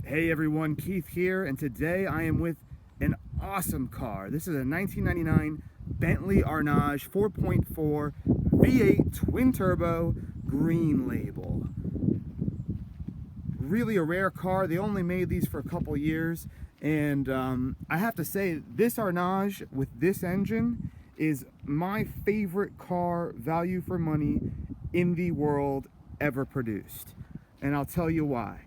Hey everyone, Keith here, and today I am with an awesome car. This is a 1999 Bentley Arnage 4.4 V8 twin turbo green label. Really a rare car. They only made these for a couple years, and I have to say this Arnage with this engine is my favorite car, value for money, in the world ever produced. And I'll tell you why.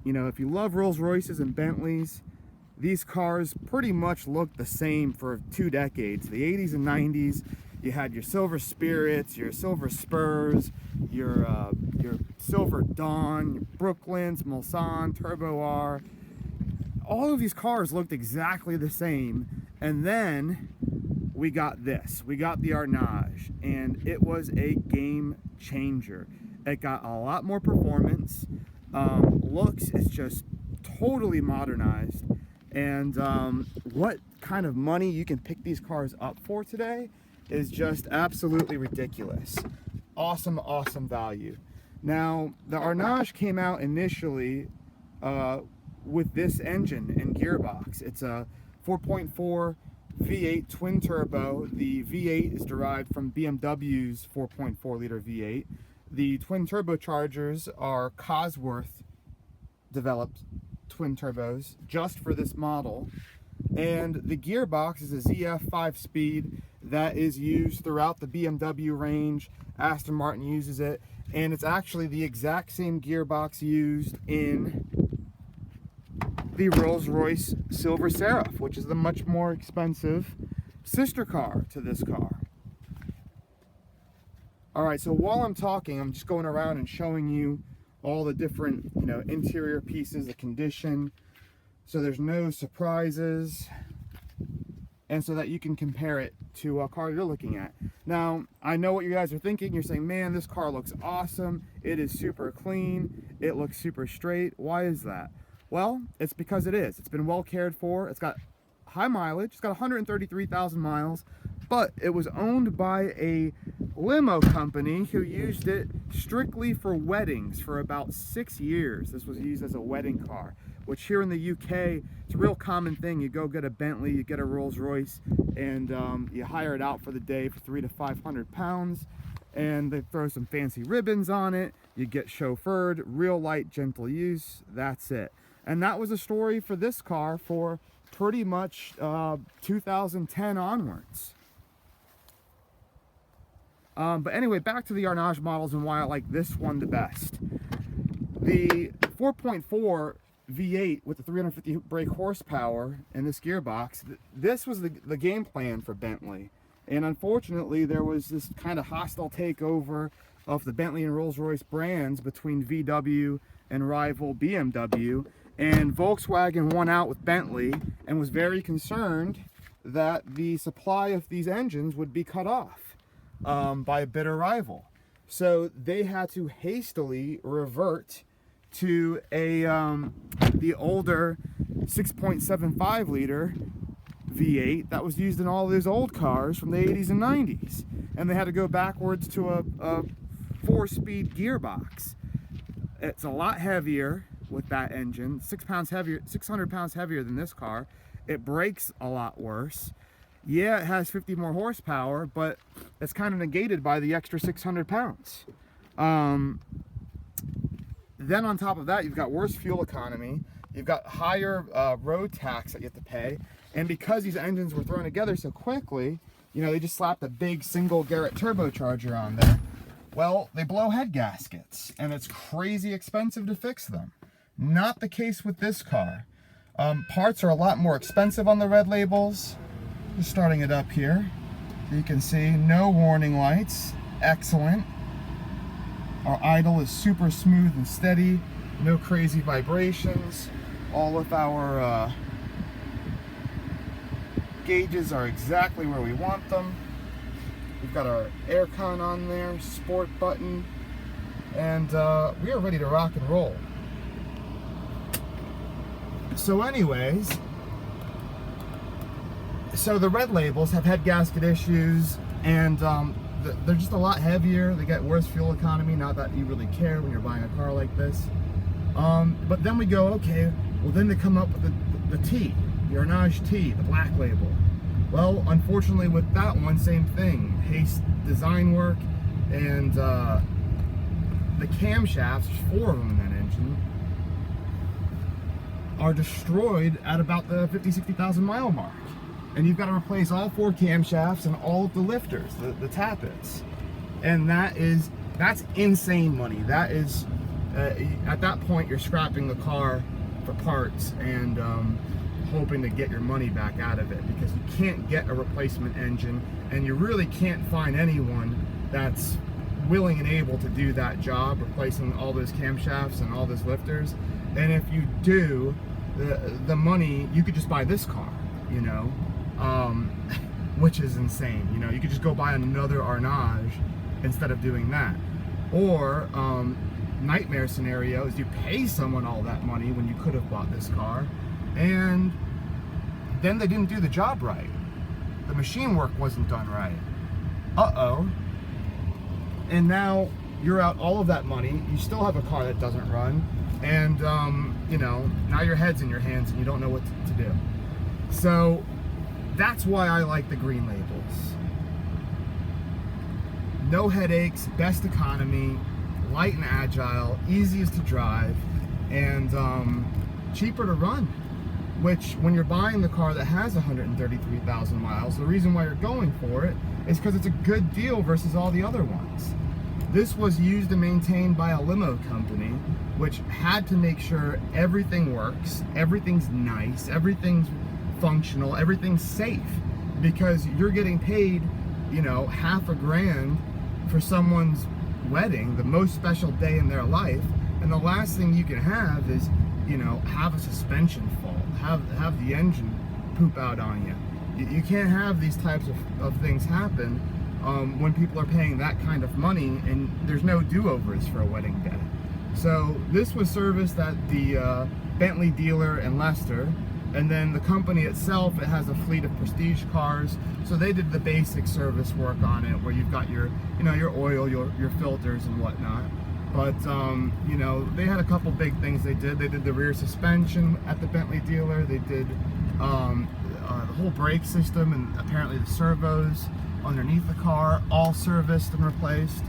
You know, if you love Rolls Royces and Bentleys, these cars pretty much look the same for 2 decades. The 80s and 90s, you had your Silver Spirits, your Silver Spurs, your Silver Dawn, your Brooklyns, Mulsanne, Turbo R. All of these cars looked exactly the same. And then we got this. We got the Arnage, and it was a game changer. It got a lot more performance. Looks is just totally modernized, and what kind of money you can pick these cars up for today is just absolutely ridiculous. Awesome value. Now the Arnage came out initially with this engine and gearbox. It's a 4.4 V8 twin turbo. The V8 is derived from BMW's 4.4 liter V8. The twin turbochargers are Cosworth developed twin turbos just for this model, and the gearbox is a ZF 5-speed that is used throughout the BMW range. Aston Martin uses it, and it's actually the exact same gearbox used in the Rolls-Royce Silver Seraph, which is the much more expensive sister car to this car. Alright, so while I'm talking, I'm just going around and showing you all the different, interior pieces, the condition, so there's no surprises, and so that you can compare it to a car you're looking at. Now, I know what you guys are thinking. You're saying, man, this car looks awesome. It is super clean. It looks super straight. Why is that? Well, it's because it is. It's been well cared for. It's got high mileage. It's got 133,000 miles. But it was owned by a limo company who used it strictly for weddings for about 6 years. This was used as a wedding car, which here in the UK, it's a real common thing. You go get a Bentley, you get a Rolls Royce, and you hire it out for the day for £300 to £500, and they throw some fancy ribbons on it. You get chauffeured, real light, gentle use. That's it. And that was a story for this car for pretty much 2010 onwards. But anyway, back to the Arnage models and why I like this one the best. The 4.4 V8 with the 350 brake horsepower and this gearbox, this was the game plan for Bentley. And unfortunately, there was this kind of hostile takeover of the Bentley and Rolls-Royce brands between VW and rival BMW. And Volkswagen won out with Bentley and was very concerned that the supply of these engines would be cut off by a bitter rival. So they had to hastily revert to the older 6.75 liter V8 that was used in all those old cars from the 80s and 90s. And they had to go backwards to a 4-speed gearbox. It's a lot heavier with that engine, 600 pounds heavier than this car. It brakes a lot worse. Yeah, it has 50 more horsepower, but it's kind of negated by the extra 600 pounds. Then on top of that, you've got worse fuel economy. You've got higher road tax that you have to pay. And because these engines were thrown together so quickly, they just slapped a big single Garrett turbocharger on there. Well, they blow head gaskets, and it's crazy expensive to fix them. Not the case with this car. Parts are a lot more expensive on the red labels. Just starting it up here, you can see no warning lights. Excellent. Our idle is super smooth and steady, no crazy vibrations. All of our gauges are exactly where we want them. We've got our aircon on there, sport button, and we are ready to rock and roll. So anyways, so the red labels have head gasket issues, and they're just a lot heavier. They get worse fuel economy. Not that you really care when you're buying a car like this. But then we go, okay, well then they come up with the T, the Arnage T, the black label. Well, unfortunately with that one, same thing. Haste design work, and the camshafts, there's 4 of them in that engine, are destroyed at about the 50,000-60,000 mile mark. And you've got to replace all 4 camshafts and all of the lifters, the tappets. And that's insane money. That is, at that point, you're scrapping the car for parts and hoping to get your money back out of it, because you can't get a replacement engine, and you really can't find anyone that's willing and able to do that job, replacing all those camshafts and all those lifters. And if you do, the money, you could just buy this car, you know, which is insane. You know, you could just go buy another Arnage instead of doing that. Or nightmare scenario is you pay someone all that money when you could have bought this car, and then they didn't do the job right. The machine work wasn't done right. Uh-oh. And now you're out all of that money, you still have a car that doesn't run, and you know, now your head's in your hands and you don't know what to do. So that's why I like the green labels. No headaches, best economy, light and agile, easiest to drive, and cheaper to run. Which, when you're buying the car that has 133,000 miles, the reason why you're going for it is because it's a good deal versus all the other ones. This was used and maintained by a limo company, which had to make sure everything works, everything's nice, everything's functional, everything's safe, because you're getting paid, you know, $500,000 for someone's wedding, the most special day in their life, and the last thing you can have is, you know, have a suspension fault, have the engine poop out on you. You can't have these types of things happen when people are paying that kind of money, and there's no do-overs for a wedding day. So this was serviced at the Bentley dealer in Leicester, and then the company itself, it has a fleet of prestige cars, so they did the basic service work on it, where you've got your, you know, your oil, your filters and whatnot. But you know, they had a couple big things they did. They did the rear suspension at the Bentley dealer. They did the whole brake system, and apparently the servos underneath the car, all serviced and replaced.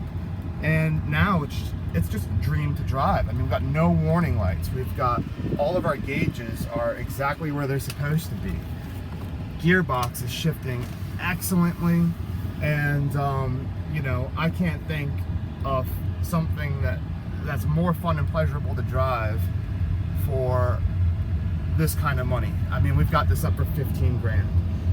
And now it's just a dream to drive. I mean, we've got no warning lights. We've got all of our gauges are exactly where they're supposed to be. Gearbox is shifting excellently, and you know, I can't think of something that's more fun and pleasurable to drive for this kind of money. I mean, we've got this up for 15 grand.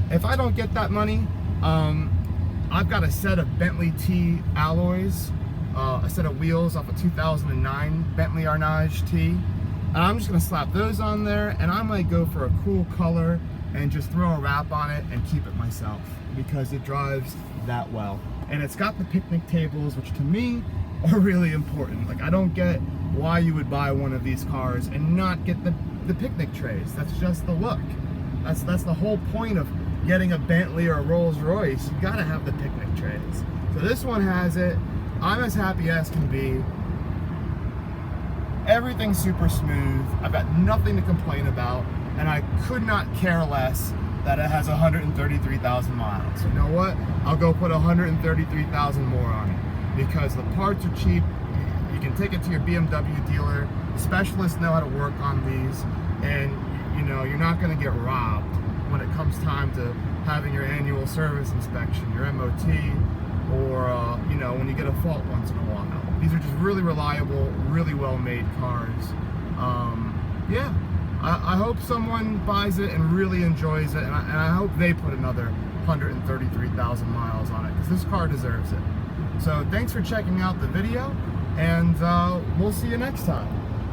If I don't get that money, I've got a set of Bentley T alloys, a set of wheels off a 2009 Bentley Arnage T, and I'm just gonna slap those on there, and I might go for a cool color and just throw a wrap on it and keep it myself, because it drives that well. And it's got the picnic tables, which to me are really important. Like, I don't get why you would buy one of these cars and not get the picnic trays. That's just the look. That's the whole point of getting a Bentley or a Rolls Royce. You gotta have the picnic trays. So this one has it. I'm as happy as can be. Everything's super smooth. I've got nothing to complain about, and I could not care less that it has 133,000 miles. You know what? I'll go put 133,000 more on it, because the parts are cheap. You can take it to your BMW dealer. The specialists know how to work on these, and you know, you're not going to get robbed when it comes time to having your annual service inspection, your MOT, or you know, when you get a fault once in a while. These are just really reliable, really well-made cars. Yeah, I hope someone buys it and really enjoys it, and I hope they put another 133,000 miles on it, because this car deserves it. So thanks for checking out the video, and we'll see you next time.